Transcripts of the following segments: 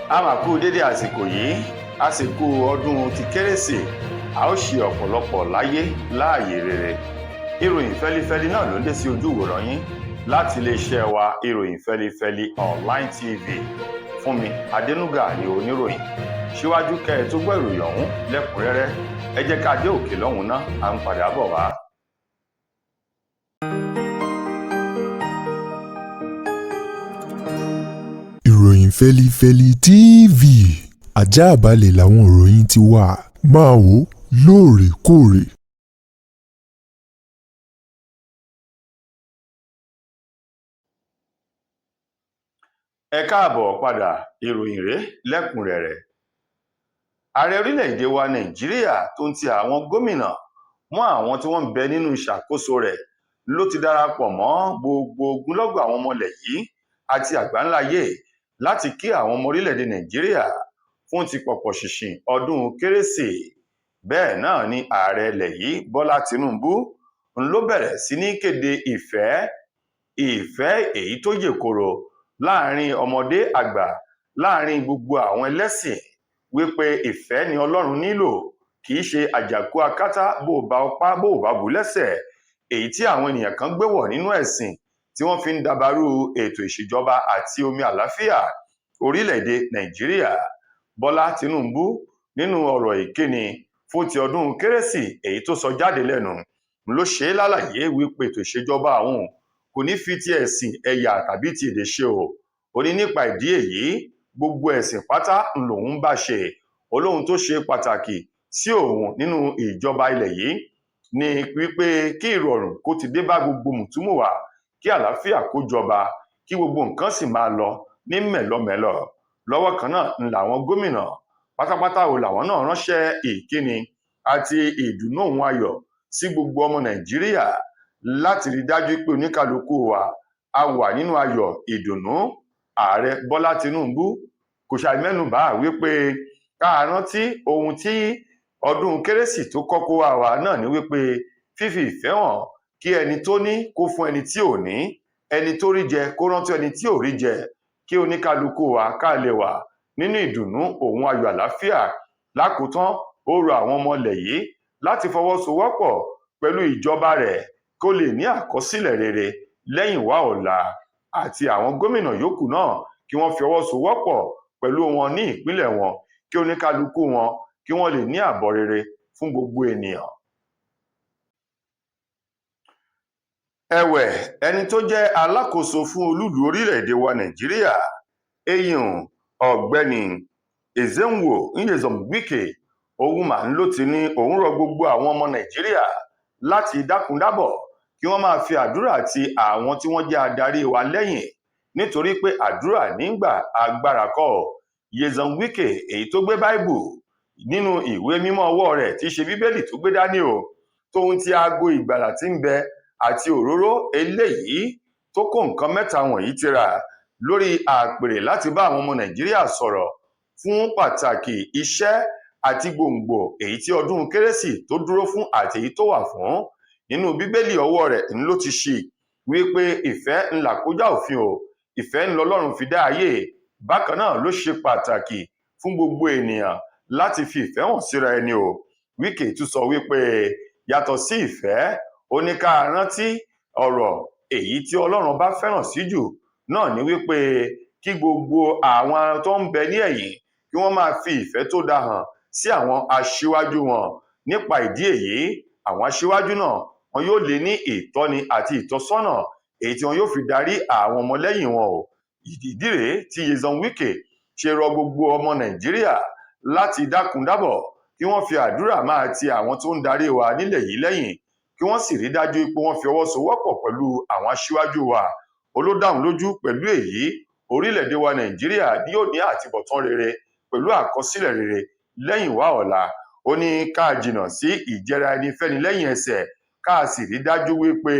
A máa kú dédé àsìkò yìí, àsìkò ọdún ti kérésì, a ó ṣe ọ̀pọ̀lọpọ̀ láyé láàyè rere. Ìròyìn fẹ́lifẹ́li náà ló ń dé sí ojú ìwòran yín láti iléeṣẹ́ wa ìròyìn fẹ́lifẹ́li online tv. Fúnmi Adénúgà ni oníròyìn. Síwájú kẹ́ ẹ tó gbọ́ ìròyìn ọ̀hún lẹ́kùnrẹ́rẹ́, ẹ jẹ́ ká dé òkè lọ́hùn ná, à ń padà bọ̀ wá. Ìròyìn fẹ́lifẹ́li TV, àjààbálẹ̀ làwọn ìròyìn ti wà, máa wò lóòrèkóòrè. Ẹ káàbọ̀ padà, ìròyìn rèé lẹ́kùnrẹ́rẹ́. Ààrẹ orílẹ̀-èdè wa Nàìjíríà tó ń ti àwọn gómìnà mọ́ àwọn tí wọ́n ń bẹ nínú ìṣàkóso rẹ̀ ló ti darapọ̀ mọ́ gbogbo ogunlọ́gọ̀ àwọn ọmọ ilẹ̀ yìí àti àgbáńláyé láti kí àwọn ọmọ orílẹ̀-èdè Nàìjíríà fún ti pọ̀pọ̀ ṣìnṣìn ọdún kérésì. Bẹ́ẹ̀ náà ni ààrẹ ilẹ̀ yìí Bọ́lá Tinubu ló bẹ̀rẹ̀ sí ní kéde ìfẹ́ èyí tó yèkoro láàrin ọmọdé àgbà, láàrin gbogbo àwọn ẹlẹ́sìn, wípé ìfẹ́ ni Ọlọ́run nílò, kì í ṣe àjàkú akátá bó bá ọpá bó bá bù lẹ́sẹ̀, èyí tí àwọn ènìyàn kan gbé wọ̀ nínú ẹ̀sìn tí wọ́n fi ń dabarú ètò ìṣèjọba àti omi àlàáfíà orílẹ̀-èdè Nàìjíríà. Bọ́lá Tinubu nínú ọ̀rọ̀ ìkíni fún ti ọdún kérésì èyí tó sọ jáde lẹ́nu ló ṣe lálàyé wípé ètò ìṣèjọba àwọn kò ní fi ti ẹ̀sìn, ẹ̀yà tàbí ti èdè ṣe o. Ó ní nípa ìdí èyí gbogbo ẹ̀sìn pátá lòun bá ṣe. Olóhun tó ṣe pàtàkì sí òun nínú ìjọba ilẹ̀ yìí ni wípé kí ìrọ̀rùn kó ti dé bá gbogbo mùtúmùwà, kí àlàáfíà kó jọba, kí gbogbo nǹkan sì máa lọ ní mẹ̀lọmẹ̀lọ. Lọ́wọ́ kan náà làwọn gómìnà pátápátá làwọn náà ránṣẹ́ ìkíni àti ìdùnnú òun ayọ̀ sí gbogbo ọmọ Nàìjíríà láti rí dájú pé oníkálukú wa a wà nínú ayọ̀ ìdùnnú. Ààrẹ Bọ́lá Tinubu kò ṣàì mẹ́nubà wípé ká rántí ohun tí ọdún kérésì tó kọ́kọ́ wá náà ni wípé fífi ìfẹ́ hàn, kí ẹni tó ní kó fún ẹni tí ò ní, ẹni tó rí jẹ kó rántí ẹni tí ò rí jẹ, kí oníkálukú wa ká lè wà nínú ìdùnnú òun ayọ̀ àlàáfíà. Lákòótán ó rọ àwọn ọmọ ilẹ̀ yìí láti fọwọ́sowọ́pọ̀ pẹ̀lú ìjọba rẹ̀ kó lè ní àkọsílẹ̀ rere lẹ́yìn wá ọ̀la, àti àwọn gómìnà yòókù náà kí wọ́n fi ọwọ́ sowọ́pọ̀ pẹ̀lú wọn ní ìpínlẹ̀ wọn, kí oníkálukú wọn kí wọ́n lè ní àbọ̀ rere fún gbogbo ènìyàn. Ẹ̀wẹ̀, ẹni tó jẹ́ alákòóso fún olúìlú orílẹ̀-èdè wa Nàìjíríà, eyín ọ̀gbẹ́ni Ezenwo Nyesom Wike, òun mà ló ti ní òun rọ gbogbo àwọn ọmọ Nàìjíríà láti dákundábọ̀ kí wọ́n máa fi àdúrà ti àwọn tí wọ́n jẹ́ adarí wa lẹ́yìn, nítorí pé àdúrà nígbà agbára kọ́. Nyesom Wike èyí tó gbé báìbù nínú ìwé mímọ́ ọwọ́ rẹ̀ tí í ṣe bíbélì tó gbé dání o, tóun ti aago ìgbàlà tí ń bẹ àti òróró eléyìí tó kó nǹkan mẹ́ta wọ̀nyí tira lórí àpèrè láti bá àwọn ọmọ Nàìjíríà sọ̀rọ̀ fún pàtàkì iṣẹ́ àti gbòǹgbò èyí tí ọdún kérésì tó dúró fún àti èyí tó wà fún. Nínú bíbélì ọwọ́ rẹ̀ ló ti ṣí wípé ìfẹ́ ńlá kọjá òfin o, ìfẹ́ ńlọlọ́run fi dá ayé. Bákan náà ló ṣe pàtàkì fún gbogbo ènìyàn láti fi ìfẹ́ hàn síra ẹni o. Wike tún sọ wípé yàtọ̀ sí ìfẹ́, ó ní ká rántí ọ̀rọ̀ èyí tí Ọlọ́run bá fẹ́ràn sí jù náà ni wípé kí gbogbo àwọn tó ń bẹ ní ẹ̀yìn kí wọ́n máa fi ìfẹ́ tó dá hàn sí àwọn aṣíwájú wọn. Nípa ìdí èyí àwọn aṣíwájú náà wọn yóò lè ní ìtọ́ni àti ìtọ́sọ́nà èyí tí wọn yóò fi darí àwọn ọmọlẹ́yìn wọn o. Ìdí rèé tí Nyesom Wike ṣe rọ gbogbo ọmọ Nàìjíríà láti dákundábọ̀ kí wọ́n fi àdúrà máa ti àwọn tó ń darí wa nílẹ̀ yìí lẹ́yìn, kí wọ́n sì rí dájú pé wọ́n fi ọwọ́ sowọ́pọ̀ pẹ̀lú àwọn aṣíwájú wa. Olódáhùn lójú pẹ̀lú èyí orílẹ̀-èdè wa Nàìjíríà ni yóò ní àtibọ̀tán rere pẹ̀lú àkọsílẹ̀ rere lẹ́yìn wá ọ̀la. Ó ní ká jìnnà sí ìjẹra ẹni fẹ́ni lẹ́yìn ẹsẹ̀, ká sì rí dájú wípé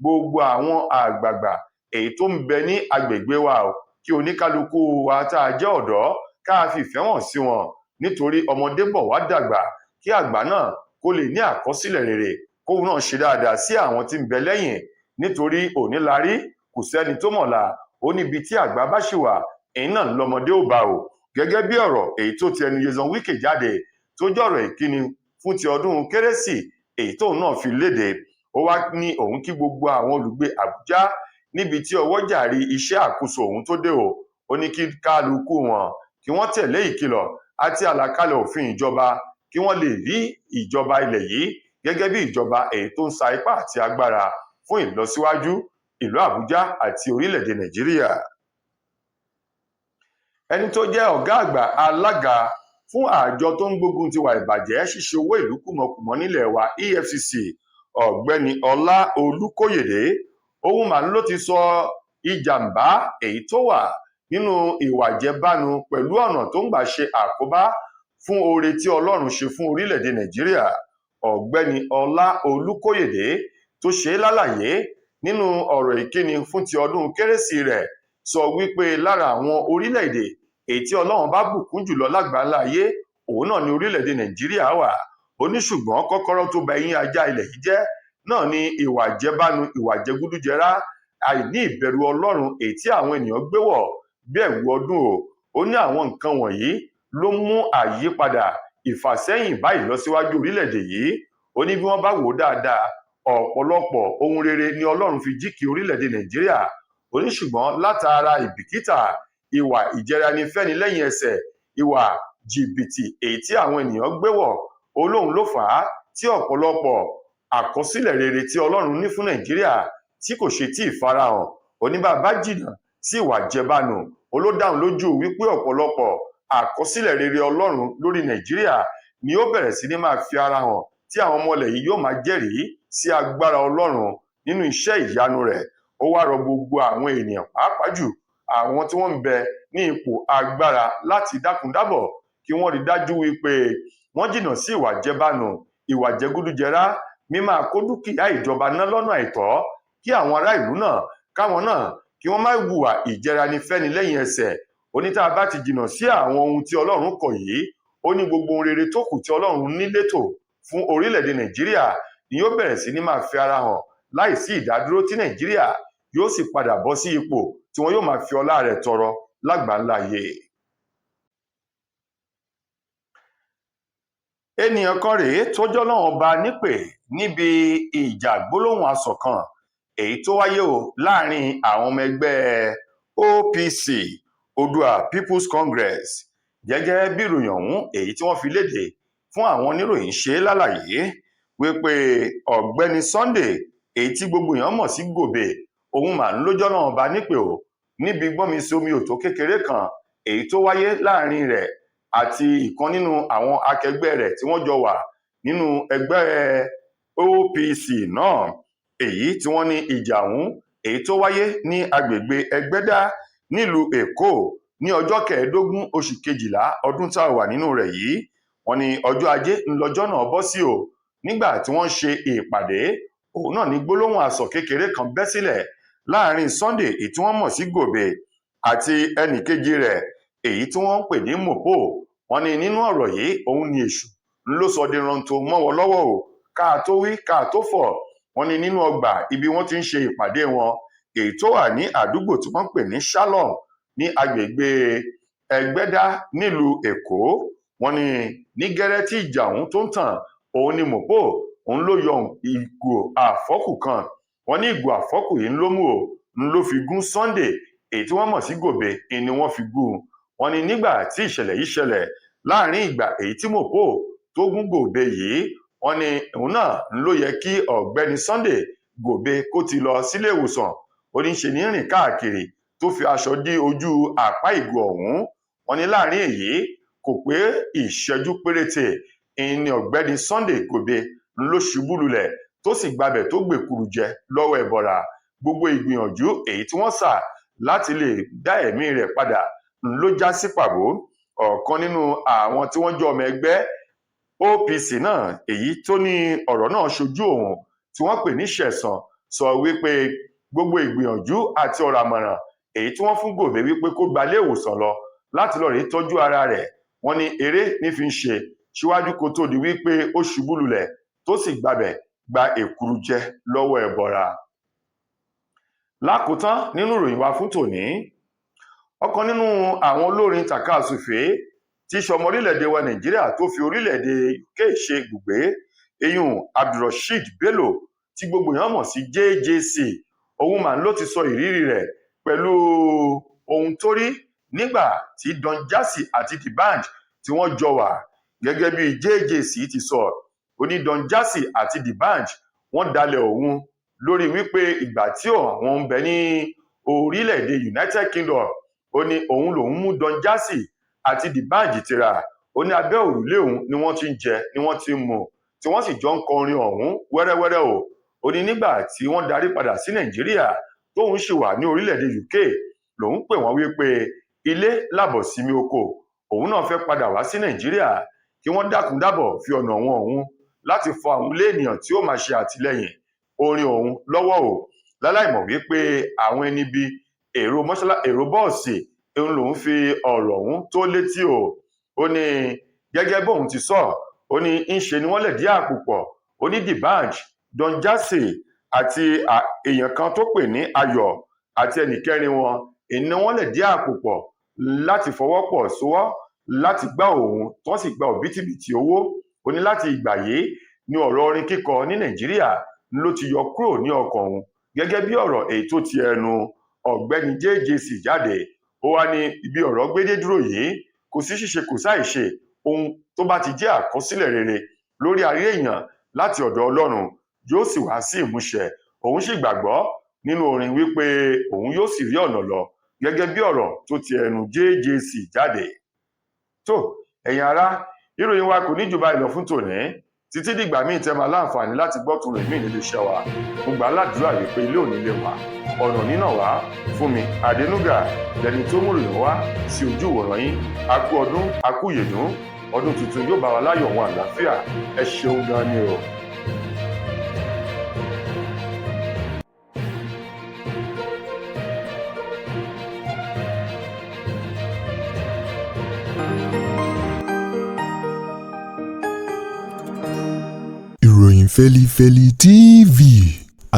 gbogbo àwọn àgbààgbà èyí tó ń bẹ ní agbègbè wa o, kí oníkálukú wa tá a jẹ́ ọ̀dọ́ ká fi ìfẹ́ hàn sí wọn, nítorí ọmọdé bọ̀ wá dàgbà, kí àgbà náà kó lè ní àkọsílẹ̀ rere, kóun náà ṣe dáadáa sí àwọn tí ń bẹ lẹ́yìn, nítorí òní la rí kò sẹ́ni tó mọ̀la. Ó níbi tí àgbà bá ṣì wà ẹ̀yìn náà lọ́mọdé ò bá o. gẹ́gẹ́ bí ọ̀rọ̀ èyí tó ti ẹnu Nyesom Wike jáde tó jọ̀rọ̀ ìkíni fún ti ọdún kérésì èyí tóun náà fi léde. Ó wá ní òun kí gbogbo àwọn olùgbé Àbújá níbi tí ọwọ́jàrí iṣẹ́ àkóso òun tó dé o. Ó ní kí kálukú wọn kí wọ́n tẹ̀lé ìkìlọ̀ àti àlàkalẹ̀ òfin ìjọba kí wọ́n lè rí ìjọba ilẹ̀ yìí gẹ́gẹ́ bí ìjọba èyí tó ń sa ipá àti agbára fún ìlọsíwájú ìlú Àbújá àti orílẹ̀-èdè Nàìjíríà. Ẹni tó jẹ́ ọ̀gá àgbà alága fún àjọ tó ń gbógun ti wà ìbàjẹ́ ṣíṣe owó ìlú kùmọ̀kùmọ̀ nílẹ̀ wa EFCC ọ̀gbẹ́ni Ọlá Olúkóyèdé òun mà ló ti sọ ìjàmbá èyí tó wà nínú ìwà ìjẹbánu pẹ̀lú ọ̀nà tó ń gbà ṣe àkóbá fún oore tí Ọlọ́run ṣe fún orílẹ̀-èdè Nàìjíríà. Ọ̀gbẹ́ni Ọlá Olúkóyèdé tó ṣe lálàyé nínú ọ̀rọ̀ ìkíni fún ti ọdún kérésì rẹ̀ sọ wípé lára àwọn orílẹ̀-èdè èyí tí Ọlọ́run bá bùkún jùlọ lágbàńlá ayé òun náà ni orílẹ̀-èdè Nàìjíríà wà. Ó ní ṣùgbọ́n kọ́kọ́rọ́ tó ba eyín ajá ilẹ̀ yìí jẹ́ náà ni ìwà ìjẹbánu, ìwà ìjẹgúdújẹrá, àìní ìbẹ̀rù Ọlọ́run èyí tí àwọn ènìyàn gbé wọ̀ bí ẹ̀wù ọdún o. Ó ní àwọn nǹkan wọ̀nyí ló mú àyípadà ìfàsẹ́yìn bá ìlọsíwájú orílẹ̀-èdè yìí. Ó ní bí wọ́n bá wò ó dáadáa ọ̀pọ̀lọpọ̀ ohun rere ni Ọlọ́run fi jíkì orílẹ̀-èdè Nàìjíríà. Ó ní ṣùgbọ́n látara ìbìkítà, ìwà ìjẹranifẹ́ni lẹ́yìn ẹsẹ̀, ìwà jìbìtì èyí tí àwọn ènìyàn gbé wọ̀ olóhùn ló fà á tí ọ̀pọ̀lọpọ̀ àkọsílẹ̀ rere tí Ọlọ́run ní fún Nàìjíríà tí kò ṣe tí ìfarahàn. Ó ní bàbá jìnnà sí ìwà ìjẹbánu olódáhùn lójú wípé ọ̀pọ̀lọpọ̀ àkọsílẹ̀ rere Ọlọ́run lórí Nàìjíríà ni ó bẹ̀rẹ̀ sí ní máa fi ara hàn tí àwọn ọmọ ilẹ̀ yìí yóò máa jẹ́rìí sí agbára Ọlọ́run nínú iṣẹ́ ìyanu rẹ̀. Ó wá rọ gbogbo àwọn ènìyàn pàápàá jù àwọn tí wọ́n ń bẹ ní ipò agbára láti dákúndábọ̀ kí wọ́n rí dájú wípé wọ́n jìnnà sí ìwà ìjẹbánu, ìwà ìjẹgúdújẹrá, mímáa kó dúkìá ìjọba ná lọ́nà àìtọ́, kí àwọn ará ìlú náà káwọn náà kí wọ́n má hùwà ìjẹranifẹ́ni lẹ́yìn ẹsẹ̀. Ó ní tá a bá ti jìnnà sí àwọn ohun tí Ọlọ́run kọ̀ yìí, ó ní gbogbo ohun rere tó kù tí Ọlọ́run ní létò fún orílẹ̀-èdè Nàìjíríà ni yóò bẹ̀rẹ̀ sí ní máa fi ara hàn láìsí ìdádúró tí Nàìjíríà yóò sì padà bọ́ sí ipò tí wọn yóò máa fi ọlá rẹ̀ tọrọ lágbàńlá ayé. Ènìyàn kan rèé tó jọ́lọ́run ọba nípè níbi ìjà gbólóhùn asọ̀ kan èyí tó wáyé o láàrin àwọn ọmọ ẹgbẹ́ OPC Oòduà People's Congress. Gẹ́gẹ́ bí ìròyìn ọ̀hún èyí tí wọ́n fi léde fún àwọn oníròyìn ṣe lálàyé wípé ọ̀gbẹ́ni Sunday èyí tí gbogbo èèyàn mọ̀ sí Gòbè òun mà ń lójọ́ náà bá nípè o níbi gbọ́nmi-sí omi òtó kékeré kan èyí tó wáyé láàrin rẹ̀ àti ìkan nínú àwọn akẹgbẹ́ rẹ̀ tí wọ́n jọ wà nínú ẹgbẹ́ OPC náà. Èyí tí wọ́n ní ìjà ọ̀hún èyí tó wáyé ní agbègbè Ẹgbẹ́dá nílùú Èkó ní ọjọ́ 15 oṣù kejìlá ọdún tá a wà nínú rẹ̀ yìí. Wọ́n ní ọjọ́ ajé ńlọjọ́ náà bọ́ sí o nígbà tí wọ́n ṣe ìpàdé òun náà ní gbólóhùn asọ̀ kékeré kan bẹ́ sílẹ̀ láàrin Sunday èyí tí wọ́n mọ̀ sí Gòbè àti ẹnìkejì rẹ̀ èyí tí wọ́n ń pè ní Mopo. Wọ́n ní nínú ọ̀rọ̀ yìí òun ni èṣù ló sọ di rántó mọ́wọ́ lọ́wọ́ o káà tó wí káà tó fọ̀. Wọ́n ní nínú ọgbà ibi wọ́n ti ń ṣe ìpàdé wọn èyí tó wà ní àdúgbò tí wọ́n ń pè ní Shalom ní agbègbè Ẹgbẹ́dá nílùú Èkó. Wọ́n ní gẹ́rẹ́ tí ìjà ọ̀hún tó ń tàn òun ni Mopo òun ló yọ ìgò àfọ́kù kan. Wọ́n ní ìgò àfọ́kù yìí ló mú o ló fi gún Sunday èyí tí wọ́n mọ̀ sí Gòbè ni wọ́n fi gún. Wọ́n ní nígbà tí ìṣẹ̀lẹ̀ yìí ṣẹlẹ̀ láàrin ìgbà èyí tí Mopo tó gún Gòbè yìí, wọ́n ní òun náà ló yẹ kí ọ̀gbẹ́ni Sunday Gòbè kó ti lọ sílé ìwòsàn. Ó ní ṣe ní rìn káàkiri tó fi aṣọ dí ojú àpá ìgò ọ̀hún. Wọ́n ní láàrin èyí kò pé ìṣẹ́jú péréte ni ọ̀gbẹ́ni Sunday Gòbè ló ṣubú lulẹ̀ tó sì gbabẹ̀ tó gbèkuru jẹ lọ́wọ́ ẹbọra. Gbogbo ìgbìyànjú èyí tí wọ́n sà láti lè dá ẹ̀mí rẹ̀ padà ló já sí pàbó. Ọ̀kan nínú àwọn tí wọ́n jọ ọmọ ẹgbẹ́ OPC náà èyí tó ní ọ̀rọ̀ náà ṣojú òun tí wọ́n pè ní Ṣẹ̀san sọ wípé gbogbo ìgbìyànjú àti ọ̀rọ̀ àmọ̀ràn èyí tí wọ́n fún Gòbè wípé kó gba ilé ìwòsàn lọ láti lọ rí tọ́jú ara rẹ̀, wọ́n ní eré ní fi ń ṣe síwájú kó tó di wípé ó ṣubú lulẹ̀ tó sì gbabẹ̀ gba èkuru jẹ lọ́wọ́ ẹbọra. Lákòótán nínú ìròyìn wa fún tòní, ọ̀kan nínú àwọn olórin tàkasùfé tí sọmọ orílẹ̀-èdè wa Nàìjíríà tó fi orílẹ̀-èdè UK ṣe ibùgbé eyín Abdulrasheed Bello tí gbogbo èèyàn mọ̀ sí JJC òun mà ló ti sọ ìrírí rẹ̀ pẹ̀lú ohun tó rí nígbà tí Don Jazzy àti D'banj tí wọ́n jọ wà. Gẹ́gẹ́ bí JJC ti sọ, ó ní Don Jazzy àti D'banj wọ́n dalẹ̀ òun lórí wípé ìgbà tí àwọn ń bẹ ní orílẹ̀-èdè United Kingdom, ó ní òun lòun mú Don Jazzy àti D'banj tira, ó ní abẹ́ òrùlé òun ni wọ́n ti ń jẹ ni wọ́n ti ń mu tí wọ́n sì jọ ń kọrin ọ̀hún wẹ́rẹ́wẹ́rẹ́ o. Ó ní nígbà tí wọ́n darí padà sí Nàìjíríà tóun sì wà ní orílẹ̀-èdè UK lòun pè wọ́n wípé ilé làbọ̀ sími oko, òun náà fẹ́ padà wá sí Nàìjíríà kí wọ́n dákun dábọ̀ fi ọ̀nà wọn òun láti fọ àwọn ilé ènìyàn tí ó máa ṣe àtìlẹ́yìn orin òun lọ́wọ́ o, láláìmọ̀ wípé àwọn ẹni bí èrò bọ́ọ̀sì òun lòun fi ọ̀rọ̀ ọ̀hún tó létí o. Ó ní gẹ́gẹ́ bóun ti sọ, ó ní ń ṣe ni wọ́n lè dí àpò pọ̀, ó ní D'banj, Don Jazzy àti èèyàn kan tó pè ní Ayọ̀ àti ẹnìkẹrin wọn ìní wọ́n lè dí àpò pọ̀ láti fọwọ́pọ̀ sowọ́ láti gbá òun tí wọ́n sì gba òbítíbitì owó. Ó ní láti ìgbà yìí ni ọ̀rọ̀ orin kíkọ ní Nàìjíríà ló ti yọ kúrò ní ọkàn òun, gẹ́gẹ́ bí ọ̀rọ̀ èyí tó ti ẹnu ọ̀gbẹ́ni JJC jáde. Ó wá ní ibi ọ̀rọ̀ gbédé dúró yìí kò sí ṣíṣe kò sáìṣe, ohun tó bá ti jẹ́ àkọsílẹ̀ rere lórí ayé èèyàn láti ọ̀dọ̀ Ọlọ́run yóò sì wá sí ìmúṣẹ. Òun sì gbàgbọ́ nínú orin wípé òun yóò sì rí ọ̀nà lọ, gẹ́gẹ́ bí ọ̀rọ̀ tó ti ẹnu JJC jáde. Tó ẹ̀yin ará, ìròyìn wa kò ní jù báyìí lọ fún tòní. Títí dìgbà míì tẹ́ máa láǹfààní láti gbọ́ tún rẹ̀ míì nílé iṣẹ́ wa. Mo gbà ládùúrà wípé ilé ò ní lè wá, ọ̀nà nínà wá. Fúnmi Adénúgà lẹni tó múròyìn wá sí ojú ìwòran yín. A kú ọdún, a kú ìyèdún, ọdún tuntun yóò bá wa láyọ̀ wọn àlàáfíà. Ẹ ṣeun gan ni o. Ìròyìn Fẹ́lifẹ́li TV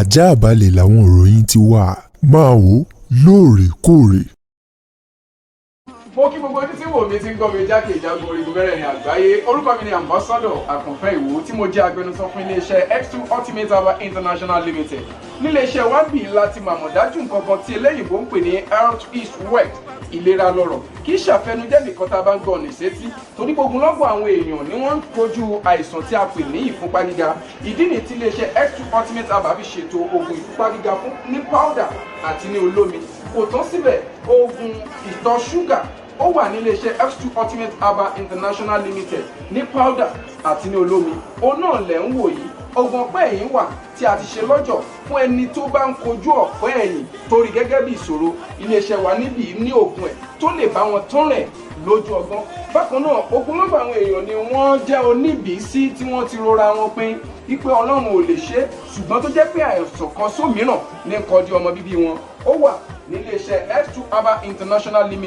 àjààbálẹ̀ làwọn ìròyìn ti wà, máa wò lóòrèkóòrè. Mo kí gbogbo ojú tí wò mí ti ń gbọ́ mi jákèjádò orígun mẹ́rẹ̀ẹ̀rin àgbáyé. Orúkọ mi ni Ambassador Àkànfẹ́ Ìwò tí mo jẹ́ agbẹnusọ fún iléeṣẹ́ X2 Ultimate Herbal International Limited. Níléeṣẹ́ wa bí láti màmọ̀ dájú nǹkan kan tí eléyìnbó ń pè ní Health is Wealth, ìlera lọ́rọ̀. Kì í ṣàfẹnujẹ́ nìkan tá a bá ń gbọ́ ní sétí, torí gbogbo lọ́gbọ̀n àwọn èèyàn ni wọ́n ń kojú àìsàn tí a pè ní ìfúnpá gíga. Ìdí nìyí tí iléeṣẹ́ X2 Ultimate Herbal fi ṣètò oògùn ìfúnpá gíga fún ní powder àti ní olómi. Kò tán síbẹ̀, oògùn ìtọ̀ ṣúgà ó wà ní iléeṣẹ́ X2 Ultimate Herbal International Limited ní powder àti ní olómi. Òun náà lẹ̀ ń wò yìí. Oògùn ọ̀pẹ́ ẹ̀yìn wà tí a ti ṣe lọ́jọ̀ fún ẹni tó bá ń kojú ọ̀pẹ́ ẹ̀yìn torí gẹ́gẹ́ bí ìṣòro. Iléeṣẹ́ wa níbí ní oògùn ẹ̀ tó lè bá wọn tán rẹ̀ lójú ọgbọ́n. Bákan náà, ogunlọ́gọ̀ àwọn èèyàn ni wọ́n jẹ́ oníbìísí tí wọ́n ti rora wọn pín wípé Ọlọ́run ò lè ṣe, ṣùgbọ́n tó jẹ́ pé àìsàn kan sómìíràn ní kọjú ọmọ bíbí wọn. Ó wà ní iléeṣẹ́ X2 Herbal International Limited.